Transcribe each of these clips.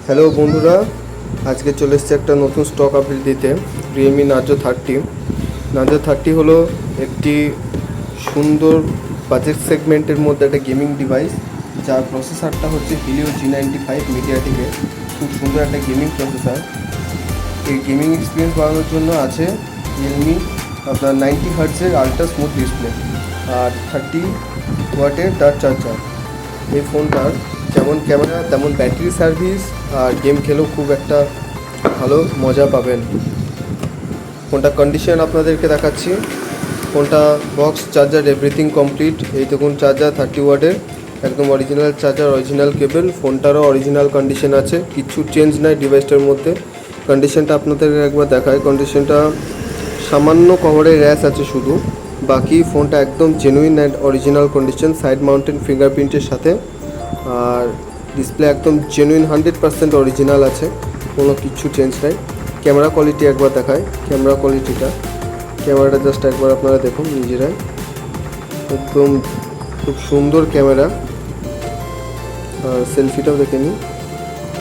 Hello বন্ধুরা, আজকে চলে এসেছে একটা নতুন স্টক আপডেট দিতে। রিয়েলমি নার্জো 30 হলো একটি সুন্দর বাজেট সেগমেন্টের মধ্যে একটা গেমিং ডিভাইস, যার প্রসেসরটা হচ্ছে হিলিও G95 মিডিয়াটেকের। খুব সুন্দর একটা গেমিং প্রসেসর। এই গেমিং এক্সপিরিয়েন্স বাড়ানোর জন্য আছে রিয়েলমি আপনার 90 হার্টজের আলট্রা স্মুথ ডিসপ্লে আর 30 ওয়াটের ডার্ট চার্জার। এই ফোনটার যেমন ক্যামেরা তেমন ব্যাটারি সার্ভিস আর গেম খেলেও খুব একটা ভালো মজা পাবেন। ফোনটা কন্ডিশন আপনাদেরকে দেখাচ্ছি। ফোনটা বক্স চার্জার এভরিথিং কমপ্লিট। এই দেখুন চার্জার 30 ওয়াটের, একদম অরিজিনাল চার্জার, অরিজিনাল কেবল। ফোনটারও অরিজিনাল কন্ডিশন আছে, কিছু চেঞ্জ নাই ডিভাইসটার মধ্যে। কন্ডিশনটা আপনাদের একবার দেখায়। কন্ডিশনটা সামান্য কভারের র্যাশ আছে শুধু, বাকি ফোনটা একদম genuine and original condition, side mounted ফিঙ্গারপ্রিন্টের সাথে। আর ডিসপ্লে একদম জেনুইন 100% অরিজিনাল আছে, কোনো কিছু চেঞ্জ নাই। ক্যামেরা কোয়ালিটি একবার দেখায়। ক্যামেরাটা জাস্ট একবার আপনারা দেখুন নিজেরাই, একদম খুব সুন্দর ক্যামেরা। আর সেলফিটাও দেখে নিন,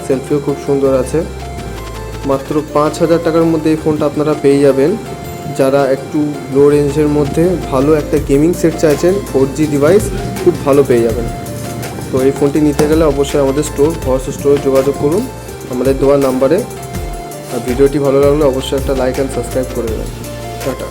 সেলফিও খুব সুন্দর আছে। মাত্র 5,000 টাকার মধ্যে এই ফোনটা আপনারা পেয়ে যাবেন। যারা একটু লো রেঞ্জের মধ্যে ভালো একটা গেমিং সেট চাইছেন, 4G ডিভাইস খুব ভালো পেয়ে যাবেন। তো এই ফোনটি নিতে গেলে অবশ্যই আমাদের স্টোরে যোগাযোগ করুন আমাদের দেওয়া নাম্বারে। আর ভিডিওটি ভালো লাগলে অবশ্যই একটা লাইক অ্যান্ড সাবস্ক্রাইব করে দেবেন। টাটা।